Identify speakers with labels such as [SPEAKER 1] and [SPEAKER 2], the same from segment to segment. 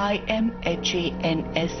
[SPEAKER 1] IMHANS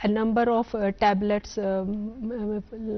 [SPEAKER 2] A number of tablets,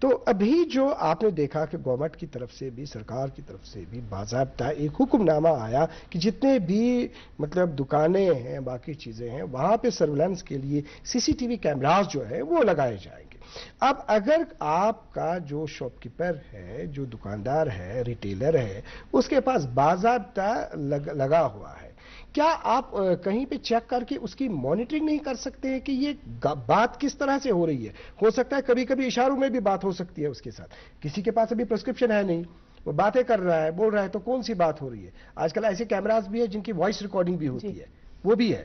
[SPEAKER 3] تو ابھی جو آپ نے دیکھا کہ گورنمنٹ کی طرف سے بھی سرکار کی طرف سے بھی باضابطہ ایک حکم نامہ آیا کہ جتنے بھی مطلب دکانیں ہیں باقی چیزیں ہیں وہاں پہ سرویلنس کے لیے سی سی ٹی وی کیمراز جو ہے وہ لگائے جائیں گے. اب اگر آپ کا جو شاپ کیپر ہے جو دکاندار ہے ریٹیلر ہے اس کے پاس باضابطہ لگا ہوا ہے, کیا آپ کہیں پہ چیک کر کے اس کی مانیٹرنگ نہیں کر سکتے ہیں کہ یہ بات کس طرح سے ہو رہی ہے؟ ہو سکتا ہے کبھی کبھی اشاروں میں بھی بات ہو سکتی ہے اس کے ساتھ, کسی کے پاس ابھی پرسکرپشن ہے نہیں, وہ باتیں کر رہا ہے بول رہا ہے تو کون سی بات ہو رہی ہے. آج کل ایسے کیمراز بھی ہیں جن کی وائس ریکارڈنگ بھی ہوتی ہے, وہ بھی ہے.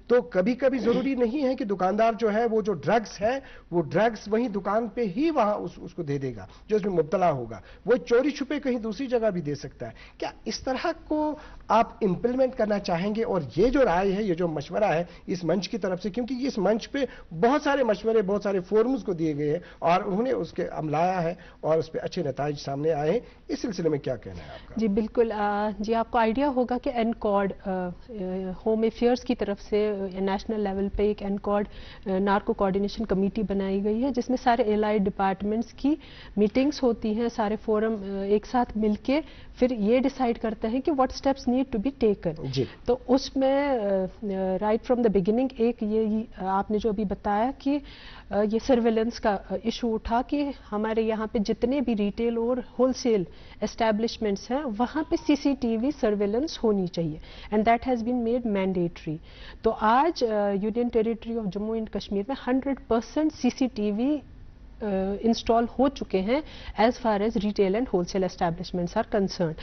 [SPEAKER 3] تو کبھی کبھی ضروری نہیں ہے کہ دکاندار جو ہے وہ جو ڈرگس ہے وہ ڈرگس وہیں دکان پہ ہی وہاں اس کو دے دے گا جو اس میں مبتلا ہوگا, وہ چوری چھپے کہیں دوسری جگہ بھی دے سکتا ہے. کیا اس طرح کو آپ امپلیمنٹ کرنا چاہیں گے؟ اور یہ جو رائے ہے, یہ جو مشورہ ہے اس منچ کی طرف سے, کیونکہ اس منچ پہ بہت سارے مشورے بہت سارے فورمز کو دیے گئے ہیں اور انہوں نے اس کے عملایا ہے اور اس پہ اچھے نتائج سامنے آئے ہیں, اس سلسلے میں کیا کہنا ہے آپ کا؟
[SPEAKER 2] جی بالکل, جی آپ کو آئیڈیا ہوگا کہ NCOD ہوم افیئرس کی طرف سے نیشنل لیول پہ ایک NCOD نارکو کوآرڈینیشن کمیٹی بنائی گئی ہے جس میں سارے الائڈ ڈپارٹمنٹس کی میٹنگز ہوتی ہیں, سارے فورم ایک ساتھ مل کے پھر یہ ڈیسائیڈ کرتے ہیں کہ what steps need to be taken. تو اس میں رائٹ فرام دا بگننگ ایک یہ آپ نے جو ابھی بتایا کہ یہ سرویلنس کا ایشو اٹھا کہ ہمارے یہاں پہ جتنے بھی ریٹیل اور ہول سیل اسٹیبلشمنٹس ہیں وہاں پہ CCTV سرویلنس ہونی چاہیے, and that has been made mandatory. تو آج union territory of Jammu and Kashmir میں 100% CCTV انسٹال ہو چکے ہیں as far as retail and wholesale establishments are concerned.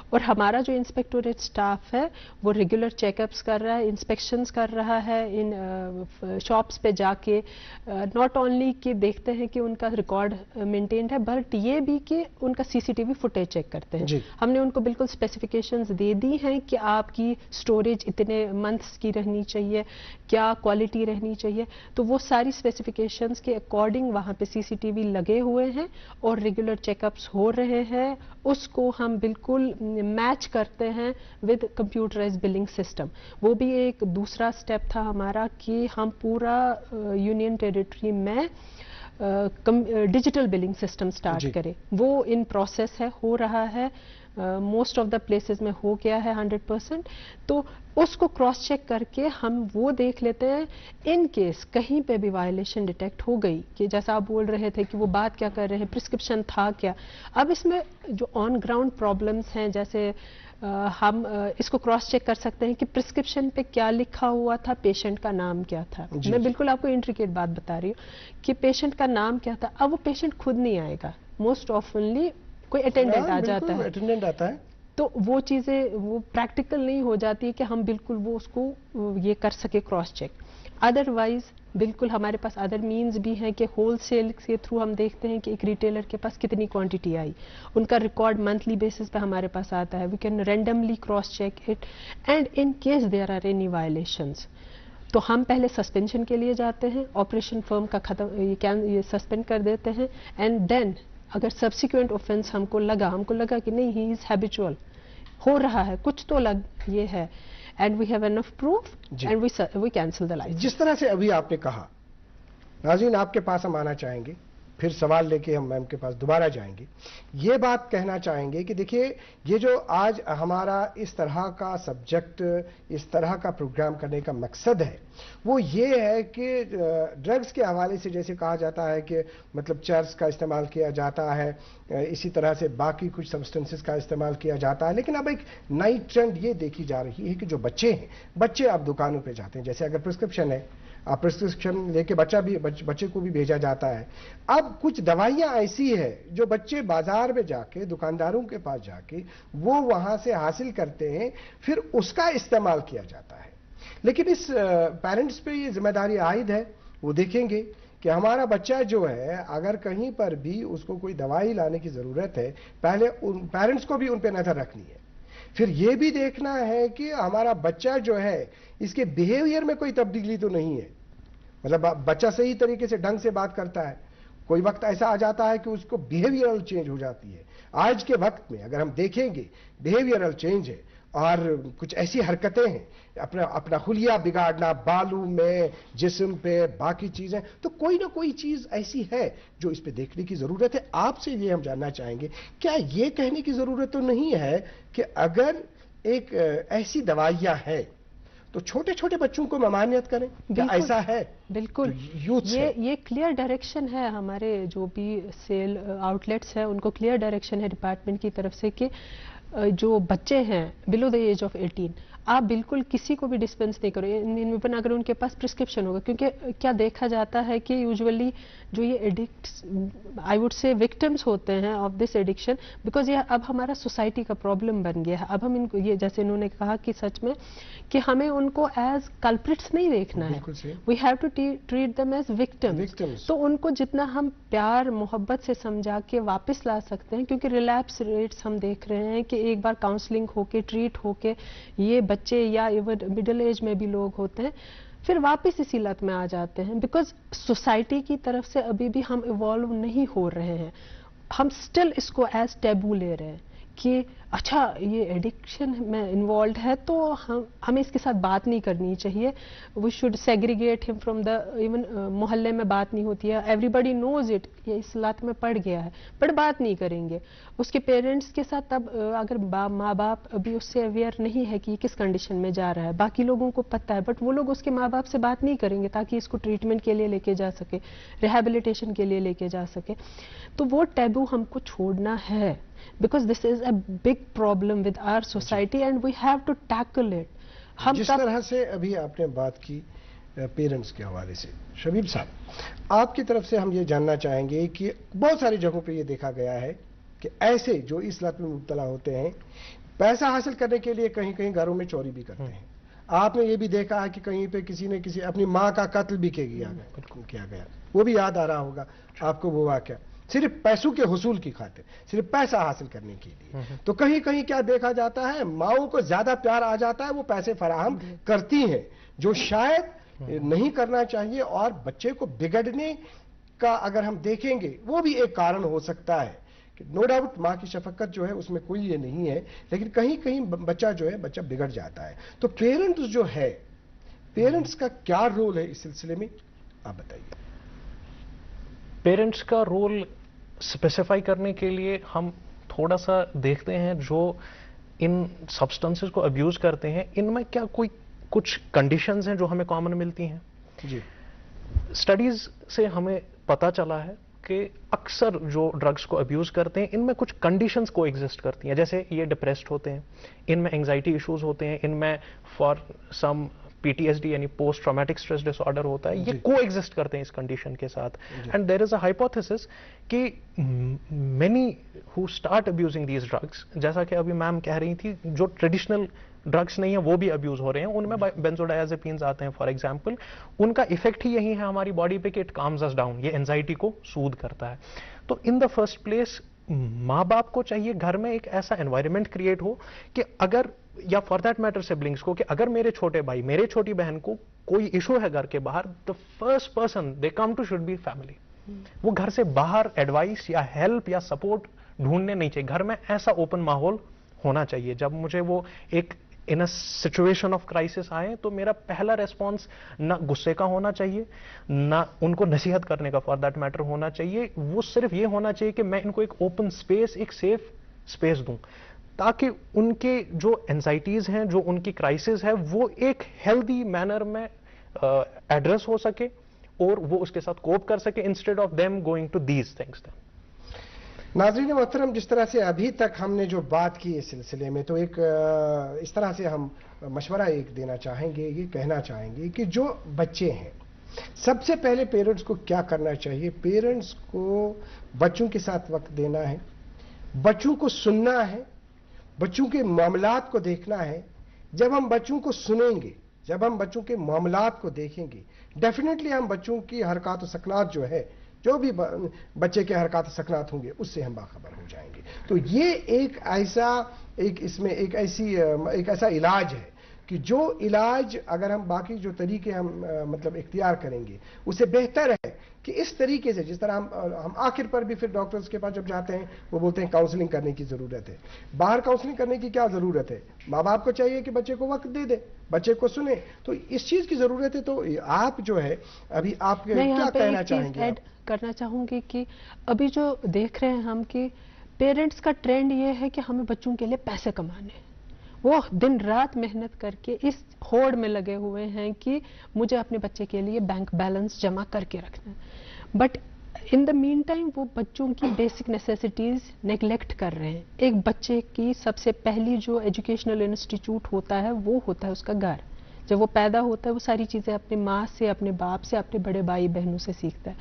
[SPEAKER 2] اور ہمارا جو انسپیکٹوریٹ اسٹاف ہے وہ ریگولر چیک اپس کر رہا ہے, انسپیکشنز کر رہا ہے ان شاپس پہ جا کے, ناٹ اونلی کہ دیکھتے ہیں کہ ان کا ریکارڈ مینٹینڈ ہے بٹ یہ بھی کہ ان کا CCTV فوٹیج چیک کرتے ہیں. ہم نے ان کو بالکل اسپیسیفکیشنز دے دی ہیں کہ آپ کی اسٹوریج اتنے منتھس کی رہنی چاہیے, کیا کوالٹی رہنی چاہیے, تو وہ ساری اسپیسیفکیشنز کے اکارڈنگ وہاں پہ CCTV لگے ہوئے ہیں اور ریگولر چیک اپس ہو رہے ہیں. اس کو ہم بالکل میچ کرتے ہیں ود کمپیوٹرائز بلنگ سسٹم. وہ بھی ایک دوسرا اسٹیپ تھا ہمارا کہ ہم پورا یونین ٹیریٹری میں ڈیجیٹل بلنگ سسٹم سٹارٹ کریں. وہ ان پروسیس ہے, ہو رہا ہے, موسٹ آف دا پلیسز میں ہو گیا ہے 100%. تو اس کو کراس چیک کر کے ہم وہ دیکھ لیتے ہیں ان کیس کہیں پہ بھی وائلیشن ڈیٹیکٹ ہو گئی کہ جیسا آپ بول رہے تھے کہ وہ بات کیا کر رہے ہیں, پرسکرپشن تھا کیا. اب اس میں جو آن گراؤنڈ پرابلمس ہیں جیسے ہم اس کو کراس چیک کر سکتے ہیں کہ پرسکرپشن پہ کیا لکھا ہوا تھا, پیشنٹ کا نام کیا تھا. میں بالکل آپ کو انٹریکیٹ بات بتا رہی ہوں کہ پیشنٹ کا نام کیا تھا. اب وہ پیشنٹ خود نہیں آئے گا, موسٹ آفنلی کوئی اٹینڈنٹ آ جاتا ہے,
[SPEAKER 3] اٹینڈنٹ آتا ہے.
[SPEAKER 2] تو وہ چیزیں وہ پریکٹیکل نہیں ہو جاتی کہ ہم بالکل وہ اس کو یہ کر سکے کراس چیک. ادروائز بالکل ہمارے پاس ادر مینز بھی ہیں کہ ہول سیل کے تھرو ہم دیکھتے ہیں کہ ایک ریٹیلر کے پاس کتنی کوانٹٹی آئی, ان کا ریکارڈ منتھلی بیسس پہ ہمارے پاس آتا ہے. We can randomly cross check it and in case there are any violations تو ہم پہلے سسپینشن کے لیے جاتے ہیں, آپریشن فرم کا ختم یہ سسپینڈ کر دیتے ہیں, اینڈ دین اگر سبسیکوینٹ اوفینس ہم کو لگا کہ نہیں ہی از ہیبیچول, ہو رہا ہے کچھ تو یہ ہے, and we have enough proof and we cancel the licence.
[SPEAKER 3] جس طرح سے ابھی آپ نے کہا, ناظرین آپ کے پاس ہم آنا چاہیں گے, پھر سوال لے کے ہم میم کے پاس دوبارہ جائیں گے. یہ بات کہنا چاہیں گے کہ دیکھیے یہ جو آج ہمارا اس طرح کا سبجیکٹ, اس طرح کا پروگرام کرنے کا مقصد ہے وہ یہ ہے کہ ڈرگز کے حوالے سے جیسے کہا جاتا ہے کہ مطلب چرس کا استعمال کیا جاتا ہے, اسی طرح سے باقی کچھ سبسٹنسز کا استعمال کیا جاتا ہے, لیکن اب ایک نئی ٹرینڈ یہ دیکھی جا رہی ہے کہ جو بچے ہیں, بچے اب دکانوں پہ جاتے ہیں. جیسے اگر پرسکرپشن ہے, آپ پرسکرپشن لے کے بچے کو بھی بھیجا جاتا ہے. اب کچھ دوائیاں ایسی ہے جو بچے بازار میں جا کے دکانداروں کے پاس جا کے وہ وہاں سے حاصل کرتے ہیں, پھر اس کا استعمال کیا جاتا ہے. لیکن اس پیرنٹس پہ یہ ذمہ داری عائد ہے, وہ دیکھیں گے کہ ہمارا بچہ جو ہے اگر کہیں پر بھی اس کو کوئی دوائی لانے کی ضرورت ہے, پہلے پیرنٹس کو بھی ان پہ نظر رکھنی ہے. پھر یہ بھی دیکھنا ہے کہ ہمارا بچہ جو ہے اس کے بیہیویئر میں کوئی تبدیلی تو نہیں ہے, مطلب بچہ صحیح طریقے سے ڈھنگ سے بات کرتا ہے, کوئی وقت ایسا آ جاتا ہے کہ اس کو بیہیویئرل چینج ہو جاتی ہے. آج کے وقت میں اگر ہم دیکھیں گے بیہیویئرل چینج ہے, اور کچھ ایسی حرکتیں ہیں اپنا حلیہ بگاڑنا، بالوں میں، جسم پہ، باقی چیزیں، تو کوئی نہ کوئی چیز ایسی ہے جو اس پہ دیکھنے کی ضرورت ہے. آپ سے یہ ہم جاننا چاہیں گے، کیا یہ کہنے کی ضرورت تو نہیں ہے کہ اگر ایک ایسی دوائیاں ہے تو چھوٹے چھوٹے بچوں کو ممانعت کریں؟ کیا ایسا ہے؟
[SPEAKER 2] بالکل، یہ کلیئر ڈائریکشن ہے ہمارے جو بھی سیل آؤٹ لیٹس ہیں، ان کو کلیئر ڈائریکشن ہے ڈپارٹمنٹ کی طرف سے کہ جو بچے ہیں بلو دا ایج آف 18 آپ بالکل کسی کو بھی ڈسپینس نہیں کرو ایون اگر ان کے پاس پرسکرپشن ہوگا، کیونکہ کیا دیکھا جاتا ہے کہ یوزولی جو یہ addicts I would say victims ہوتے ہیں آف دس ایڈکشن، بیکاز یہ اب ہمارا سوسائٹی کا پرابلم بن گیا ہے. اب ہم ان کو یہ جیسے انہوں نے کہا کہ سچ میں کہ ہمیں ان کو ایز کلپریٹس نہیں دیکھنا ہے، we have to treat them as victims. تو ان کو جتنا ہم پیار محبت سے سمجھا کے واپس لا سکتے ہیں، کیونکہ ریلیپس ریٹس ہم دیکھ رہے ہیں کہ ایک بار کاؤنسلنگ ہو کے ٹریٹ ہو کے یہ بچے یا ایون مڈل ایج میں بھی لوگ ہوتے ہیں پھر واپس اسی لت میں آ جاتے ہیں، بیکاز سوسائٹی کی طرف سے ابھی بھی ہم ایوالو نہیں ہو رہے ہیں. ہم سٹل اس کو ایز ٹیبو لے رہے ہیں کہ اچھا یہ ایڈکشن میں انوالوڈ ہے تو ہمیں اس کے ساتھ بات نہیں کرنی چاہیے. وی شوڈ سیگریگیٹ ہم فرام دا ایون محلے میں بات نہیں ہوتی ہے، ایوری بڈی نوز اٹ، یہ اس لت میں پڑ گیا ہے بٹ بات نہیں کریں گے. اس کے پیرنٹس کے ساتھ تب اگر ماں باپ ابھی اس سے اویئر نہیں ہے کہ یہ کس کنڈیشن میں جا رہا ہے، باقی لوگوں کو پتہ ہے بٹ وہ لوگ اس کے ماں باپ سے بات نہیں کریں گے تاکہ اس کو ٹریٹمنٹ کے لیے لے کے جا سکے، ریہیبلیٹیشن کے لیے لے کے جا سکے. تو وہ ٹیبو ہم کو چھوڑنا ہے because this is a big problem with our society and we have to tackle it.
[SPEAKER 3] جس طرح سے ابھی آپ نے بات کی پیرنٹس کے حوالے سے، شبیب صاحب آپ کی طرف سے ہم یہ جاننا چاہیں گے کہ بہت ساری جگہوں پہ یہ دیکھا گیا ہے کہ ایسے جو اس لت میں مبتلا ہوتے ہیں پیسہ حاصل کرنے کے لیے کہیں کہیں گھروں میں چوری بھی کرتے ہیں. آپ نے یہ بھی دیکھا ہے کہ کہیں پہ کسی نے کسی اپنی ماں کا قتل بھی کیا گیا، وہ بھی یاد آ رہا ہوگا آپ کو وہ واقعہ، صرف پیسوں کے حصول کی خاطر، صرف پیسہ حاصل کرنے کے لیے. تو کہیں کہیں کیا دیکھا جاتا ہے ماؤں کو زیادہ پیار آ جاتا ہے، وہ پیسے فراہم کرتی ہیں جو شاید نہیں کرنا چاہیے، اور بچے کو بگڑنے کا اگر ہم دیکھیں گے وہ بھی ایک کارن ہو سکتا ہے. نو ڈاؤٹ ماں کی شفقت جو ہے اس میں کوئی یہ نہیں ہے، لیکن کہیں کہیں بچہ بگڑ جاتا ہے. تو پیرنٹس جو ہے، پیرنٹس کا کیا رول ہے اس سلسلے میں، آپ بتائیے.
[SPEAKER 4] پیرنٹس کا رول اسپیسیفائی کرنے کے لیے ہم تھوڑا سا دیکھتے ہیں جو ان سبسٹنسز کو ابیوز کرتے ہیں ان میں کیا کوئی کچھ کنڈیشنز ہیں جو ہمیں کامن ملتی ہیں. جی اسٹڈیز سے ہمیں پتا چلا ہے کہ اکثر جو ڈرگس کو ابیوز کرتے ہیں ان میں کچھ کنڈیشنز کو ایگزسٹ کرتی ہیں، جیسے یہ ڈپریسڈ ہوتے ہیں، ان میں انگزائٹی ایشوز ہوتے ہیں، ان میں فار سم PTSD یعنی post traumatic stress dis order ہوتا ہے، یہ کو ایگزسٹ کرتے ہیں اس کنڈیشن کے ساتھ. And there is a hypothesis کہ many who start abusing these drugs, جیسا کہ ابھی میم کہہ رہی تھی جو ٹریڈیشنل ڈرگس نہیں ہیں وہ بھی ابیوز ہو رہے ہیں، ان میں بینزوڈائازیپینز آتے ہیں فار ایگزامپل. ان کا افیکٹ ہی یہی ہے ہماری باڈی پہ کہ اٹ کامز اس ڈاؤن، یہ اینزائٹی کو سود کرتا ہے. تو ان دا فرسٹ پلیس ماں باپ کو چاہیے گھر میں ایک ایسا انوائرمنٹ کریٹ ہو کہ اگر، یا فار دیٹ میٹر سبلنگس کو، کہ اگر میرے چھوٹے بھائی میرے چھوٹی بہن کو کوئی ایشو ہے گھر کے باہر، the first person they come to should be family. وہ گھر سے باہر ایڈوائس یا ہیلپ یا سپورٹ ڈھونڈنے نہیں چاہیے. گھر میں ایسا اوپن ماحول ہونا چاہیے جب مجھے وہ ایک ان اے سچویشن آف کرائسس آئے تو میرا پہلا ریسپانس نہ غصے کا ہونا چاہیے، نہ ان کو نصیحت کرنے کا فار دیٹ میٹر ہونا چاہیے. وہ صرف یہ ہونا چاہیے کہ میں ان کو ایک اوپن اسپیس، ایک سیف اسپیس دوں تاکہ ان کے جو اینزائٹیز ہیں، جو ان کی کرائسس ہے، وہ ایک ہیلدی مینر میں ایڈریس ہو سکے اور وہ اس کے ساتھ کوپ کر سکے instead of them going to these things.
[SPEAKER 3] ناظرین محترم، جس طرح سے ابھی تک ہم نے جو بات کی اس سلسلے میں، تو ایک اس طرح سے ہم مشورہ ایک دینا چاہیں گے، یہ کہنا چاہیں گے کہ جو بچے ہیں سب سے پہلے پیرنٹس کو کیا کرنا چاہیے. پیرنٹس کو بچوں کے ساتھ وقت دینا ہے، بچوں کو سننا ہے، بچوں کے معاملات کو دیکھنا ہے. جب ہم بچوں کو سنیں گے، جب ہم بچوں کے معاملات کو دیکھیں گے، ڈیفینیٹلی ہم بچوں کی حرکات و سکنات جو ہے، جو بھی بچے کے حرکات و سکنات ہوں گے اس سے ہم باخبر ہو جائیں گے. تو یہ ایک ایسا علاج ہے کہ جو علاج اگر ہم باقی جو طریقے ہم مطلب اختیار کریں گے، اس سے بہتر ہے کہ اس طریقے سے جس طرح ہم آخر پر بھی پھر ڈاکٹرز کے پاس جب جاتے ہیں وہ بولتے ہیں کاؤنسلنگ کرنے کی ضرورت ہے. باہر کاؤنسلنگ کرنے کی کیا ضرورت ہے؟ ماں باپ کو چاہیے کہ بچے کو وقت دے دے, بچے کو سنیں. تو اس چیز کی ضرورت ہے. تو آپ جو ہے ابھی آپ کیا کہنا چاہیں گے؟
[SPEAKER 2] ایڈ کرنا چاہوں گی کہ ابھی جو دیکھ رہے ہیں ہم کہ پیرنٹس کا ٹرینڈ یہ ہے کہ ہمیں بچوں کے لیے پیسے کمانے ہیں. وہ دن رات محنت کر کے اس ہوڑ میں لگے ہوئے ہیں کہ مجھے اپنے بچے کے لیے بینک بیلنس جمع کر کے رکھنا ہے. But in the main time وہ بچوں کی بیسک نیسیسٹیز نیگلیکٹ کر رہے ہیں. ایک بچے کی سب سے پہلی جو ایجوکیشنل انسٹیٹیوٹ ہوتا ہے وہ ہوتا ہے اس کا گھر. جب وہ پیدا ہوتا ہے وہ ساری چیزیں اپنے ماں سے, اپنے باپ سے, اپنے بڑے بھائی بہنوں سے سیکھتا ہے.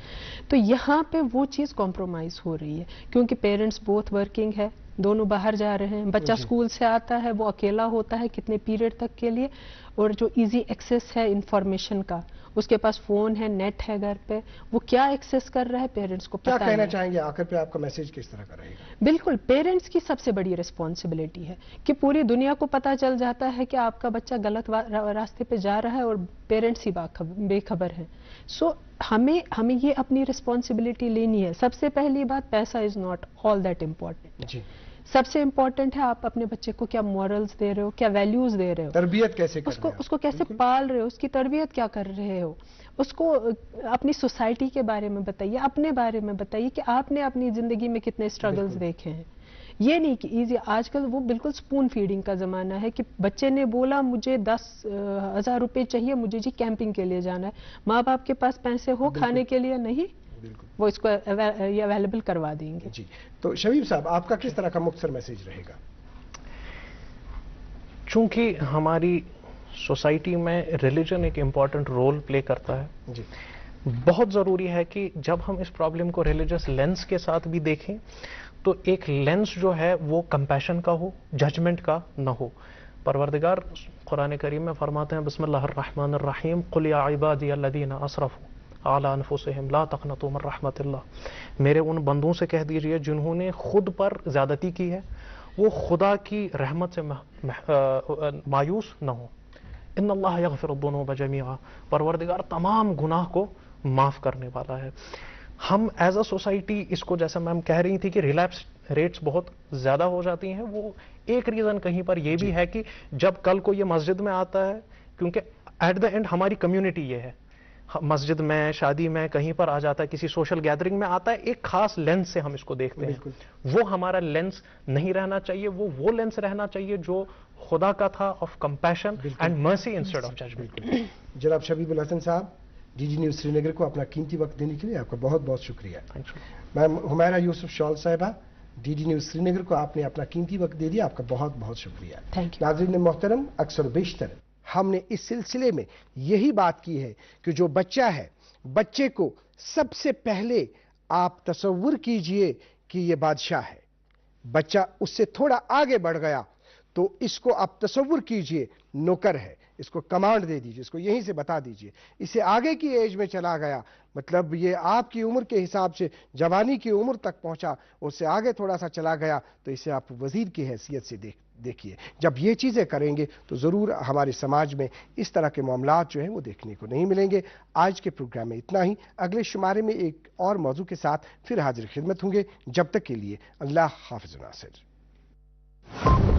[SPEAKER 2] تو یہاں پہ وہ چیز کمپرومائز ہو رہی ہے کیونکہ پیرنٹس بوتھ ورکنگ ہے, دونوں باہر جا رہے ہیں. بچہ اسکول سے آتا ہے, وہ اکیلا ہوتا ہے کتنے پیریڈ تک کے لیے, اور جو ایزی ایکسیس ہے انفارمیشن کا, اس کے پاس فون ہے, نیٹ ہے گھر پہ, وہ کیا ایکسیس کر رہا ہے پیرنٹس کو پتہ نہیں.
[SPEAKER 3] کیا کہنا چاہیں گے آخر پہ آپ کا میسج کس طرح کا رہے گا؟
[SPEAKER 2] بالکل پیرنٹس کی سب سے بڑی رسپانسبلٹی ہے کہ پوری دنیا کو پتہ چل جاتا ہے کہ آپ کا بچہ غلط راستے پہ جا رہا ہے اور پیرنٹس ہی بے خبر ہیں. سو ہمیں یہ اپنی رسپانسبلٹی لینی ہے. سب سے پہلی بات, پیسہ is not all that important.
[SPEAKER 3] جی,
[SPEAKER 2] سب سے امپورٹنٹ ہے آپ اپنے بچے کو کیا مورلز دے رہے ہو, کیا ویلیوز دے رہے ہو,
[SPEAKER 3] تربیت کیسے کر رہے ہو,
[SPEAKER 2] اس کو کیسے پال رہے ہو, اس کی تربیت کیا کر رہے ہو, اس کو اپنی سوسائٹی کے بارے میں بتائیے, اپنے بارے میں بتائیے کہ آپ نے اپنی زندگی میں کتنے اسٹرگلز دیکھے ہیں. یہ نہیں کہ ایزی, آج کل وہ بالکل سپون فیڈنگ کا زمانہ ہے کہ بچے نے بولا مجھے 10,000 روپے چاہیے, مجھے جی کیمپنگ کے لیے جانا ہے. ماں باپ کے پاس پیسے ہو کھانے کے لیے نہیں, وہ اس کو یہ اویلیبل کروا دیں گے.
[SPEAKER 3] جی, تو شبیب صاحب آپ کا کس طرح کا مختصر میسج رہے گا؟
[SPEAKER 4] چونکہ ہماری سوسائٹی میں ریلیجن ایک امپورٹنٹ رول پلے کرتا ہے,
[SPEAKER 3] جی,
[SPEAKER 4] بہت ضروری ہے کہ جب ہم اس پرابلم کو ریلیجس لینس کے ساتھ بھی دیکھیں تو ایک لینس جو ہے وہ کمپیشن کا ہو, ججمنٹ کا نہ ہو. پروردگار قرآن کریم میں فرماتے ہیں بسم اللہ الرحمن الرحیم قل یا عبادی الذین اسرفوا اعلی انفسہم لا تقنطوا من رحمت اللہ. میرے ان بندوں سے کہہ دیجئے جنہوں نے خود پر زیادتی کی ہے, وہ خدا کی رحمت سے مایوس نہ ہو. ان اللہ یغفر الذنوب جمیعا, پروردگار تمام گناہ کو معاف کرنے والا ہے. ہم ایز اے سوسائٹی اس کو, جیسا میم کہہ رہی تھی کہ ریلیپس ریٹس بہت زیادہ ہو جاتی ہیں, وہ ایک ریزن کہیں پر یہ بھی ہے کہ جب کل کو یہ مسجد میں آتا ہے, کیونکہ ایٹ دا اینڈ ہماری کمیونٹی یہ ہے, مسجد میں, شادی میں, کہیں پر آ جاتا ہے, کسی سوشل گیدرنگ میں آتا ہے, ایک خاص لینس سے ہم اس کو دیکھتے ہیں. وہ ہمارا لینس نہیں رہنا چاہیے, وہ لینس رہنا چاہیے جو خدا کا تھا, of compassion and mercy instead of judgment.
[SPEAKER 3] جناب شبیب الحسن صاحب, D D News Srinagar کو اپنا قیمتی وقت دینے کے لیے آپ کا بہت بہت شکریہ. میم ہمیرا یوسف شال صاحبہ, D D News Srinagar کو آپ نے اپنا قیمتی وقت دے دیا, آپ کا بہت بہت شکریہ. ناظرین محترم, اکثر و بیشتر ہم نے اس سلسلے میں یہی بات کی ہے کہ جو بچہ ہے, بچے کو سب سے پہلے آپ تصور کیجئے کہ یہ بادشاہ ہے. بچہ اس سے تھوڑا آگے بڑھ گیا تو اس کو آپ تصور کیجئے نوکر ہے, اس کو کمانڈ دے دیجئے, اس کو یہیں سے بتا دیجئے. اسے آگے کی ایج میں چلا گیا, مطلب یہ آپ کی عمر کے حساب سے جوانی کی عمر تک پہنچا, اس سے آگے تھوڑا سا چلا گیا تو اسے آپ وزیر کی حیثیت سے دیکھیے. جب یہ چیزیں کریں گے تو ضرور ہمارے سماج میں اس طرح کے معاملات جو ہیں وہ دیکھنے کو نہیں ملیں گے. آج کے پروگرام میں اتنا ہی. اگلے شمارے میں ایک اور موضوع کے ساتھ پھر حاضر خدمت ہوں گے. جب تک کے لیے اللہ حافظ ناصر.